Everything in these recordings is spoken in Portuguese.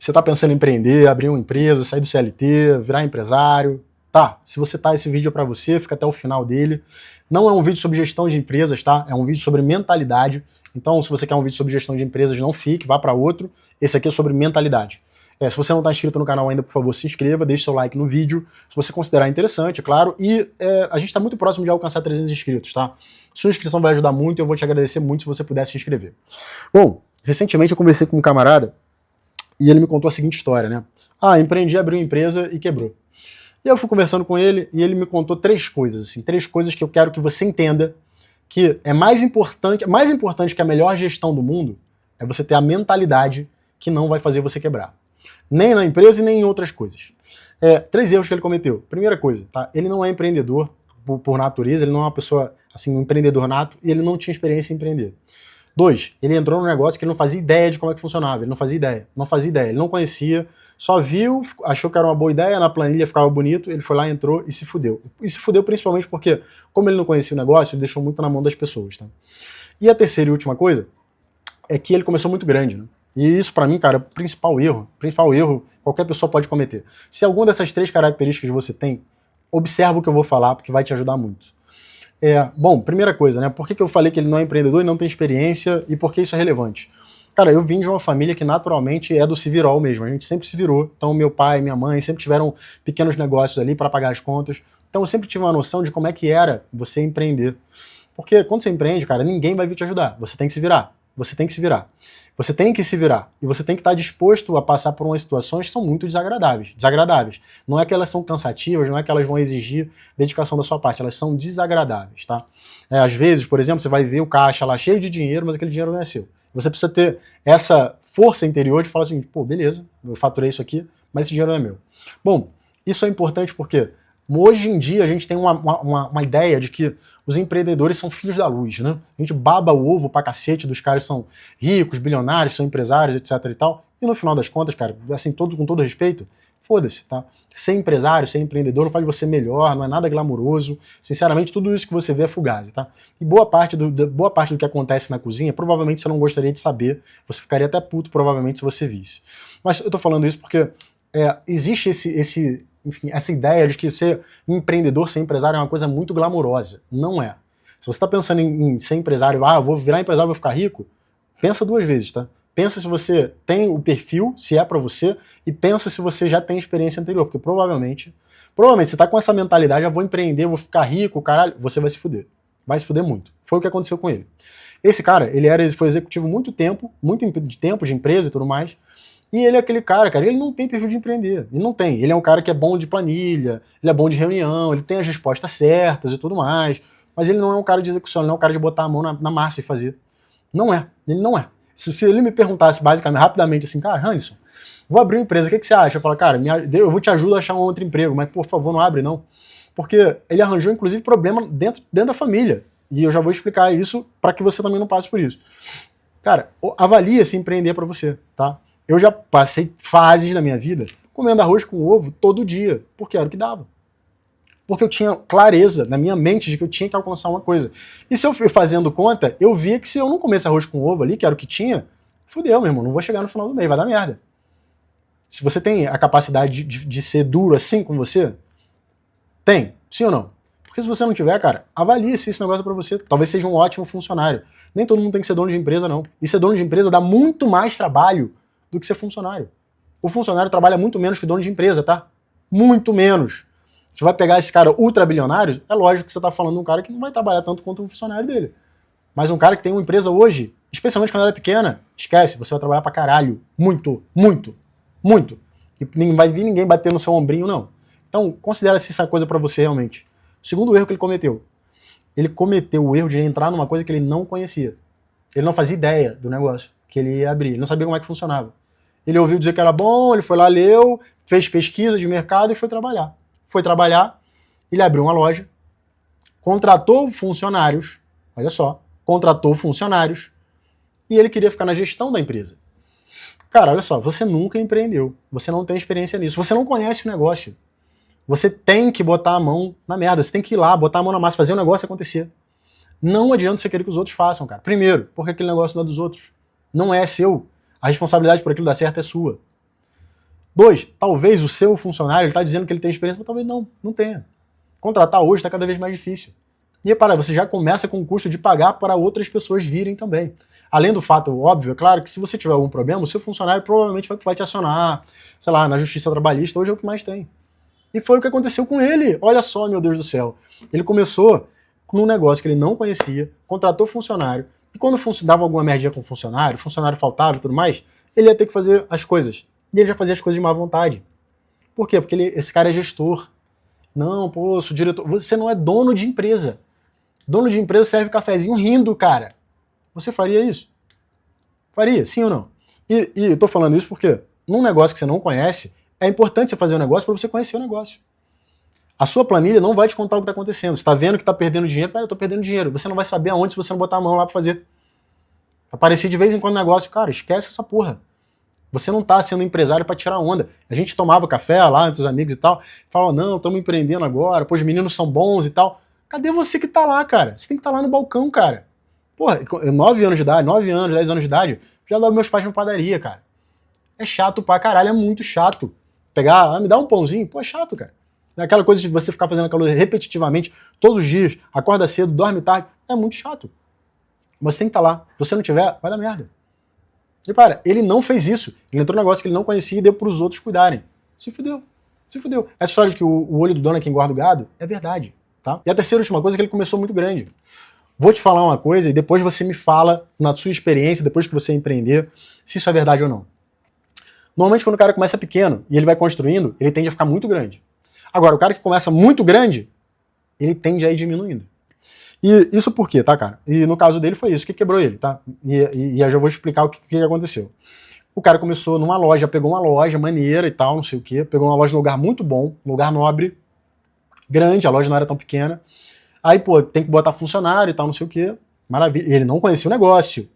Você está pensando em empreender, abrir uma empresa, sair do CLT, virar empresário? Tá, se você tá, esse vídeo é para você, fica até o final dele. Não é um vídeo sobre gestão de empresas, tá? É um vídeo sobre mentalidade. Então, se você quer um vídeo sobre gestão de empresas, não fique, vá para outro. Esse aqui é sobre mentalidade. Se você não está inscrito no canal ainda, por favor, se inscreva, deixe seu like no vídeo, se você considerar interessante, é claro. E a gente está muito próximo de alcançar 300 inscritos, tá? Sua inscrição vai ajudar muito, eu vou te agradecer muito se você puder se inscrever. Bom, recentemente eu conversei com um camarada e ele me contou a seguinte história, né? Empreendi, abri uma empresa e quebrou. E eu fui conversando com ele e ele me contou três coisas que eu quero que você entenda que é mais importante que a melhor gestão do mundo é você ter a mentalidade que não vai fazer você quebrar. Nem na empresa e nem em outras coisas. 3 erros que ele cometeu. Primeira coisa, tá? Ele não é empreendedor por natureza, ele não é uma pessoa, assim, um empreendedor nato, e ele não tinha experiência em empreender. 2, ele entrou num negócio que ele não fazia ideia de como é que funcionava, ele não fazia ideia, ele não conhecia, só viu, achou que era uma boa ideia, na planilha ficava bonito, ele foi lá, entrou e se fudeu. E se fudeu principalmente porque, como ele não conhecia o negócio, ele deixou muito na mão das pessoas, tá? E a terceira e última coisa é que ele começou muito grande, né? E isso, pra mim, cara, é o principal erro qualquer pessoa pode cometer. Se alguma dessas 3 características você tem, observa o que eu vou falar, porque vai te ajudar muito. Bom, primeira coisa, né? Por que eu falei que ele não é empreendedor e não tem experiência, e por que isso é relevante? Cara, eu vim de uma família que naturalmente é do se virou mesmo, a gente sempre se virou. Então meu pai e minha mãe sempre tiveram pequenos negócios ali para pagar as contas. Então eu sempre tive uma noção de como é que era você empreender. Porque quando você empreende, cara, ninguém vai vir te ajudar, você tem que se virar. Você tem que se virar. Você tem que se virar. E você tem que estar disposto a passar por umas situações que são muito desagradáveis. Não é que elas são cansativas, não é que elas vão exigir dedicação da sua parte, elas são desagradáveis, tá? Às vezes, por exemplo, você vai ver o caixa lá cheio de dinheiro, mas aquele dinheiro não é seu. Você precisa ter essa força interior de falar assim, pô, beleza, eu faturei isso aqui, mas esse dinheiro não é meu. Bom, isso é importante porque hoje em dia a gente tem uma ideia de que os empreendedores são filhos da luz, né? A gente baba o ovo pra cacete dos caras que são ricos, bilionários, são empresários, etc e tal. E no final das contas, cara, assim, com todo respeito, foda-se, tá? Ser empresário, ser empreendedor não faz você melhor, não é nada glamuroso. Sinceramente, tudo isso que você vê é fugaz, tá? E boa parte do que acontece na cozinha, provavelmente você não gostaria de saber. Você ficaria até puto, provavelmente, se você visse. Mas eu tô falando isso porque existe enfim, essa ideia de que ser empreendedor, ser empresário é uma coisa muito glamurosa. Não é. Se você está pensando em ser empresário, eu vou virar empresário, vou ficar rico, pensa 2 vezes, tá? Pensa se você tem o perfil, se é para você, e pensa se você já tem experiência anterior, porque provavelmente você está com essa mentalidade, vou empreender, vou ficar rico, caralho, você vai se fuder. Vai se fuder muito. Foi o que aconteceu com ele. Esse cara, ele foi executivo muito tempo de empresa e tudo mais, e ele é aquele cara, ele não tem perfil de empreender. Ele não tem. Ele é um cara que é bom de planilha, ele é bom de reunião, ele tem as respostas certas e tudo mais. Mas ele não é um cara de execução, ele não é um cara de botar a mão na massa e fazer. Não é. Ele não é. Se ele me perguntasse basicamente, rapidamente assim, cara, Hanson, vou abrir uma empresa, o que você acha? Eu falo, cara, eu vou te ajudar a achar um outro emprego, mas por favor não abre não. Porque ele arranjou inclusive problema dentro da família. E eu já vou explicar isso para que você também não passe por isso. Cara, avalie se empreender para você, tá? Eu já passei fases na minha vida comendo arroz com ovo todo dia, porque era o que dava. Porque eu tinha clareza na minha mente de que eu tinha que alcançar uma coisa. E se eu fui fazendo conta, eu via que se eu não comesse arroz com ovo ali, que era o que tinha, fudeu, meu irmão, não vou chegar no final do mês, vai dar merda. Se você tem a capacidade de ser duro assim com você, tem, sim ou não? Porque se você não tiver, cara, avalie se esse negócio é pra você. Talvez seja um ótimo funcionário. Nem todo mundo tem que ser dono de empresa, não. E ser dono de empresa dá muito mais trabalho do que ser funcionário. O funcionário trabalha muito menos que dono de empresa, tá? Muito menos. Você vai pegar esse cara ultra bilionário, é lógico que você tá falando de um cara que não vai trabalhar tanto quanto o funcionário dele. Mas um cara que tem uma empresa hoje, especialmente quando ela é pequena, esquece, você vai trabalhar pra caralho. Muito, muito, muito. E não vai vir ninguém bater no seu ombrinho, não. Então, considera se essa coisa pra você realmente. O segundo erro que ele cometeu o erro de entrar numa coisa que ele não conhecia. Ele não fazia ideia do negócio que ele ia abrir, ele não sabia como é que funcionava. Ele ouviu dizer que era bom, ele foi lá, leu, fez pesquisa de mercado e foi trabalhar. Foi trabalhar, ele abriu uma loja, contratou funcionários, olha só, contratou funcionários, e ele queria ficar na gestão da empresa. Cara, olha só, você nunca empreendeu, você não tem experiência nisso, você não conhece o negócio. Você tem que botar a mão na merda, você tem que ir lá, botar a mão na massa, fazer o negócio acontecer. Não adianta você querer que os outros façam, cara. Primeiro, porque aquele negócio não é dos outros. Não é seu. A responsabilidade por aquilo dar certo é sua. 2, talvez o seu funcionário, ele está dizendo que ele tem experiência, mas talvez não tenha. Contratar hoje está cada vez mais difícil. E repara, você já começa com o custo de pagar para outras pessoas virem também. Além do fato óbvio, é claro que se você tiver algum problema, o seu funcionário provavelmente vai te acionar, sei lá, na justiça trabalhista, hoje é o que mais tem. E foi o que aconteceu com ele. Olha só, meu Deus do céu. Ele começou num negócio que ele não conhecia, contratou funcionário, e quando dava alguma merdinha com o funcionário faltava e tudo mais, ele ia ter que fazer as coisas. E ele já fazia as coisas de má vontade. Por quê? Porque esse cara é gestor. Não, pô, sou diretor. Você não é dono de empresa. Dono de empresa serve cafezinho rindo, cara. Você faria isso? Faria, sim ou não? E eu tô falando isso porque num negócio que você não conhece, é importante você fazer um negócio para você conhecer o negócio. A sua planilha não vai te contar o que está acontecendo. Você está vendo que está perdendo dinheiro, eu estou perdendo dinheiro. Você não vai saber aonde se você não botar a mão lá para fazer. Aparecer de vez em quando no negócio, cara, esquece essa porra. Você não está sendo empresário para tirar onda. A gente tomava café lá entre os amigos e tal, falava, não, estamos empreendendo agora, pô, os meninos são bons e tal. Cadê você que tá lá, cara? Você tem que estar lá no balcão, cara. Porra, 9 anos de idade, 9 anos, 10 anos de idade, já dava meus pais na padaria, cara. É chato pra caralho, é muito chato. Pegar, me dá um pãozinho, pô, é chato, cara. Aquela coisa de você ficar fazendo aquela coisa repetitivamente, todos os dias, acorda cedo, dorme tarde, é muito chato. Você tem que estar lá. Se você não tiver, vai dar merda. E para, ele não fez isso. Ele entrou num negócio que ele não conhecia e deu pros outros cuidarem. Se fudeu. Se fudeu. Essa história de que o olho do dono é quem guarda o gado é verdade. Tá? E a terceira e última coisa é que ele começou muito grande. Vou te falar uma coisa e depois você me fala, na sua experiência, depois que você empreender, se isso é verdade ou não. Normalmente quando o cara começa pequeno e ele vai construindo, ele tende a ficar muito grande. Agora, o cara que começa muito grande, ele tende a ir diminuindo. E isso por quê, tá, cara? E no caso dele foi isso que quebrou ele, tá? E eu já vou explicar o que aconteceu. O cara começou numa loja, pegou uma loja maneira e tal, não sei o quê, pegou uma loja num lugar muito bom, um lugar nobre, grande, a loja não era tão pequena. Aí, pô, tem que botar funcionário e tal, não sei o quê. Maravilha. E ele não conhecia o negócio.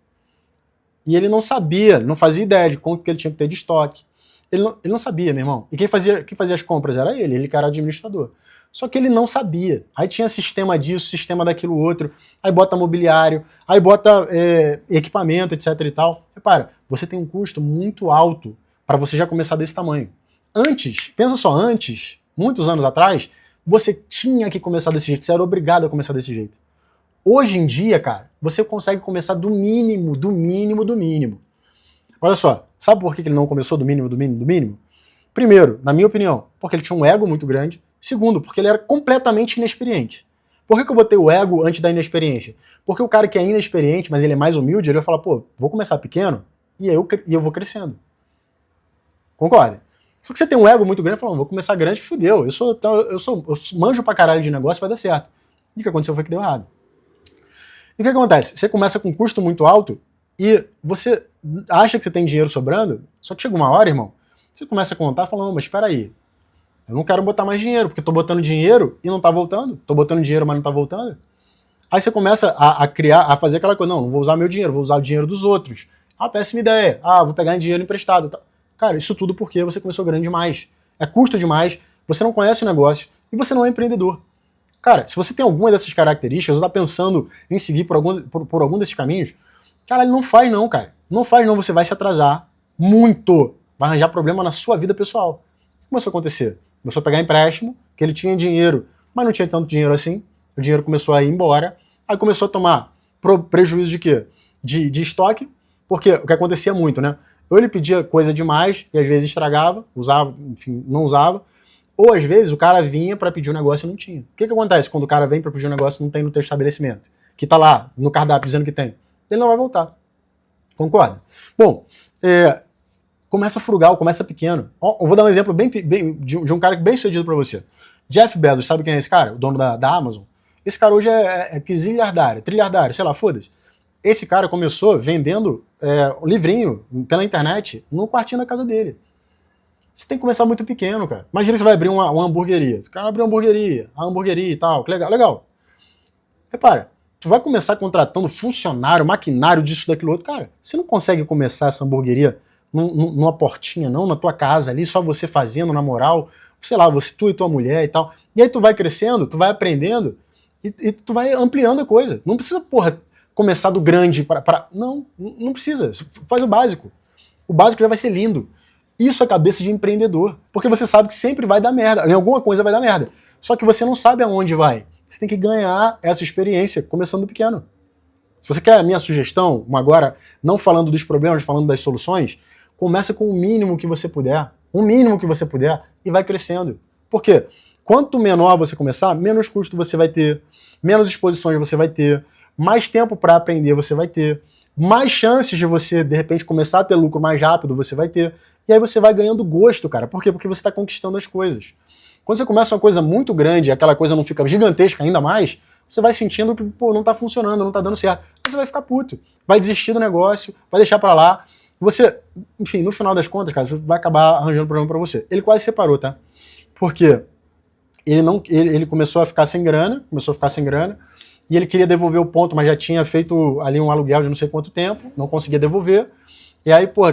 E ele não sabia, não fazia ideia de quanto que ele tinha que ter de estoque. Ele não sabia, meu irmão. E quem fazia as compras era ele que era administrador. Só que ele não sabia. Aí tinha sistema disso, sistema daquilo outro, aí bota mobiliário, aí bota equipamento, etc e tal. Repara, você tem um custo muito alto para você já começar desse tamanho. Antes, pensa só, antes, muitos anos atrás, você tinha que começar desse jeito, você era obrigado a começar desse jeito. Hoje em dia, cara, você consegue começar do mínimo, do mínimo, do mínimo. Olha só, sabe por que ele não começou do mínimo, do mínimo, do mínimo? Primeiro, na minha opinião, porque ele tinha um ego muito grande. Segundo, porque ele era completamente inexperiente. Por que eu botei o ego antes da inexperiência? Porque o cara que é inexperiente, mas ele é mais humilde, ele vai falar, pô, vou começar pequeno e aí eu vou crescendo. Concorda? Só que você tem um ego muito grande, falando, vou começar grande que fudeu. Eu manjo pra caralho de negócio, vai dar certo. E o que aconteceu foi que deu errado. E o que acontece? Você começa com um custo muito alto e você acha que você tem dinheiro sobrando, só que chega uma hora, irmão, você começa a contar falando, mas espera aí, eu não quero botar mais dinheiro, porque tô botando dinheiro e não tá voltando, tô botando dinheiro, mas não tá voltando. Aí você começa a fazer aquela coisa, não vou usar meu dinheiro, vou usar o dinheiro dos outros. Ah, péssima ideia, vou pegar dinheiro emprestado. Cara, isso tudo porque você começou grande demais. É custo demais, você não conhece o negócio e você não é empreendedor. Cara, se você tem alguma dessas características, ou tá pensando em seguir por algum desses caminhos, cara, ele não faz não, cara. Não faz não, você vai se atrasar muito. Vai arranjar problema na sua vida pessoal. O que começou a acontecer? Começou a pegar empréstimo, que ele tinha dinheiro, mas não tinha tanto dinheiro assim. O dinheiro começou a ir embora. Aí começou a tomar prejuízo de quê? De estoque, porque o que acontecia muito, né? Ou ele pedia coisa demais e às vezes estragava, usava, enfim, não usava. Ou às vezes o cara vinha para pedir um negócio e não tinha. O que acontece quando o cara vem para pedir um negócio e não tem no teu estabelecimento? Que tá lá no cardápio dizendo que tem. Ele não vai voltar. Concorda? Bom, começa frugal, começa pequeno. Eu vou dar um exemplo de um cara bem sucedido para você. Jeff Bezos, sabe quem é esse cara? O dono da Amazon. Esse cara hoje é quizilhardário, trilhardário, sei lá, foda-se. Esse cara começou vendendo um livrinho pela internet no quartinho da casa dele. Você tem que começar muito pequeno, cara. Imagina que você vai abrir uma hamburgueria. O cara abre uma hamburgueria e tal, que legal, legal. Repara, tu vai começar contratando funcionário, maquinário, disso, daquilo outro. Cara, você não consegue começar essa hamburgueria numa portinha, não, na tua casa ali, só você fazendo, na moral, sei lá, tu e tua mulher e tal. E aí tu vai crescendo, tu vai aprendendo e tu vai ampliando a coisa. Não precisa, porra, começar do grande para... Não precisa. Faz o básico. O básico já vai ser lindo. Isso é cabeça de empreendedor. Porque você sabe que sempre vai dar merda. Em alguma coisa vai dar merda. Só que você não sabe aonde vai. Você tem que ganhar essa experiência, começando pequeno. Se você quer a minha sugestão, agora, não falando dos problemas, falando das soluções, começa com o mínimo que você puder. O mínimo que você puder e vai crescendo. Por quê? Quanto menor você começar, menos custo você vai ter, menos exposições você vai ter, mais tempo para aprender você vai ter, mais chances de você, de repente, começar a ter lucro mais rápido você vai ter. E aí você vai ganhando gosto, cara. Por quê? Porque você está conquistando as coisas. Quando você começa uma coisa muito grande, aquela coisa não fica gigantesca ainda mais, você vai sentindo que, pô, não tá funcionando, não tá dando certo. Aí você vai ficar puto, vai desistir do negócio, vai deixar pra lá. Você, enfim, no final das contas, cara, vai acabar arranjando problema pra você. Ele quase separou, tá? Porque ele começou a ficar sem grana, e ele queria devolver o ponto, mas já tinha feito ali um aluguel de não sei quanto tempo, não conseguia devolver. E aí, pô,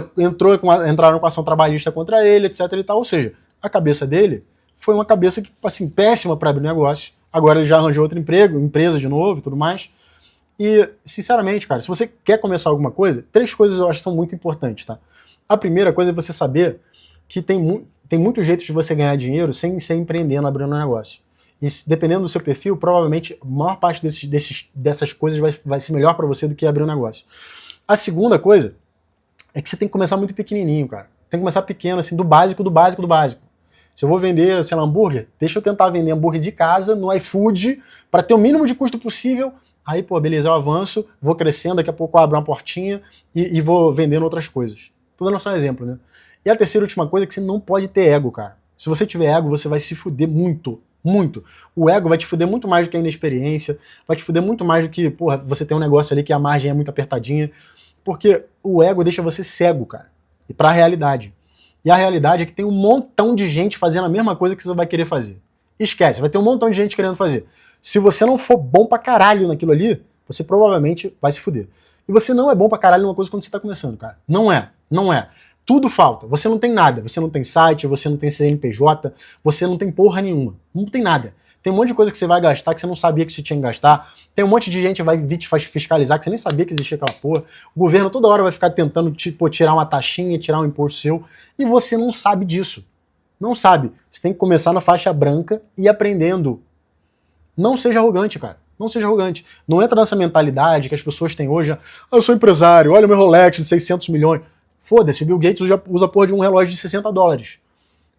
entraram com ação trabalhista contra ele, etc e tal. Ou seja, a cabeça dele foi uma cabeça que, assim, péssima para abrir negócio. Agora ele já arranjou outro emprego, empresa de novo e tudo mais. E, sinceramente, cara, se você quer começar alguma coisa, 3 coisas eu acho que são muito importantes, tá? A primeira coisa é você saber que tem muitos jeitos de você ganhar dinheiro sem ser empreendendo, abrindo um negócio. E dependendo do seu perfil, provavelmente a maior parte dessas coisas vai ser melhor para você do que abrir um negócio. A segunda coisa é que você tem que começar muito pequenininho, cara. Tem que começar pequeno, assim, do básico, do básico, do básico. Se eu vou vender, sei lá, hambúrguer, deixa eu tentar vender hambúrguer de casa, no iFood, para ter o mínimo de custo possível. Aí, pô, beleza, eu avanço, vou crescendo, daqui a pouco eu abro uma portinha e vou vendendo outras coisas. Tô dando só um exemplo, né? E a terceira e última coisa é que você não pode ter ego, cara. Se você tiver ego, você vai se fuder muito, muito. O ego vai te fuder muito mais do que a inexperiência, vai te fuder muito mais do que, porra, você tem um negócio ali que a margem é muito apertadinha. Porque o ego deixa você cego, cara, e pra realidade. E a realidade é que tem um montão de gente fazendo a mesma coisa que você vai querer fazer. Esquece, vai ter um montão de gente querendo fazer. Se você não for bom pra caralho naquilo ali, você provavelmente vai se fuder. E você não é bom pra caralho numa coisa quando você tá começando, cara. Não é, não é. Tudo falta. Você não tem nada. Você não tem site, você não tem CNPJ, você não tem porra nenhuma. Não tem nada. Tem um monte de coisa que você vai gastar que você não sabia que você tinha que gastar. Tem um monte de gente que vai vir te fiscalizar que você nem sabia que existia aquela porra. O governo toda hora vai ficar tentando tipo, tirar uma taxinha, tirar um imposto seu. E você não sabe disso. Não sabe. Você tem que começar na faixa branca e ir aprendendo. Não seja arrogante, cara. Não seja arrogante. Não entra nessa mentalidade que as pessoas têm hoje. Ah, eu sou empresário, olha o meu Rolex de 600 milhões. Foda-se, o Bill Gates usa porra de um relógio de 60 dólares.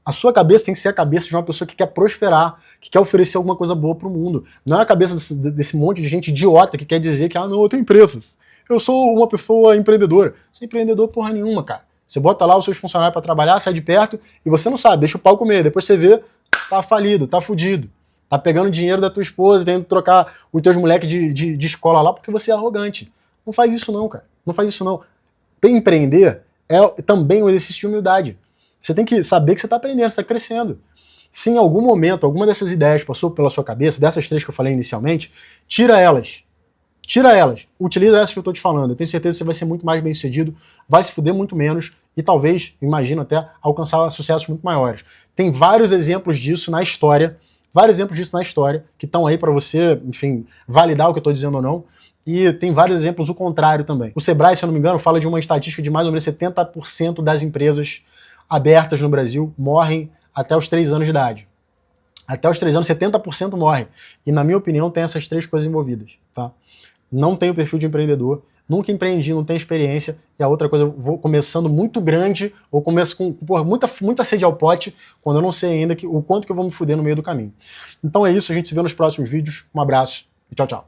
A sua cabeça tem que ser a cabeça de uma pessoa que quer prosperar, que quer oferecer alguma coisa boa pro mundo. Não é a cabeça desse monte de gente idiota que quer dizer que, ah, não, eu tenho empresa. Eu sou uma pessoa empreendedora. Você é empreendedor porra nenhuma, cara. Você bota lá os seus funcionários pra trabalhar, sai de perto e você não sabe, deixa o pau comer. Depois você vê, tá falido, tá fudido. Tá pegando dinheiro da tua esposa, tentando trocar os teus moleques de escola lá porque você é arrogante. Não faz isso não, cara. Não faz isso não. Empreender é também um exercício de humildade. Você tem que saber que você está aprendendo, você está crescendo. Se em algum momento alguma dessas ideias passou pela sua cabeça, dessas 3 que eu falei inicialmente, tira elas. Tira elas. Utiliza essas que eu estou te falando. Eu tenho certeza que você vai ser muito mais bem sucedido, vai se fuder muito menos e talvez, imagino até, alcançar sucessos muito maiores. Tem vários exemplos disso na história, que estão aí para você, enfim, validar o que eu estou dizendo ou não. E tem vários exemplos o contrário também. O Sebrae, se eu não me engano, fala de uma estatística de mais ou menos 70% das empresas abertas no Brasil morrem até os 3 anos de idade. Até os 3 anos, 70% morrem. E, na minha opinião, tem essas 3 coisas envolvidas. Tá? Não tenho perfil de empreendedor, nunca empreendi, não tenho experiência. E a outra coisa, eu vou começando muito grande, ou começo com muita sede ao pote, quando eu não sei ainda o quanto que eu vou me fuder no meio do caminho. Então é isso, a gente se vê nos próximos vídeos. Um abraço e tchau, tchau.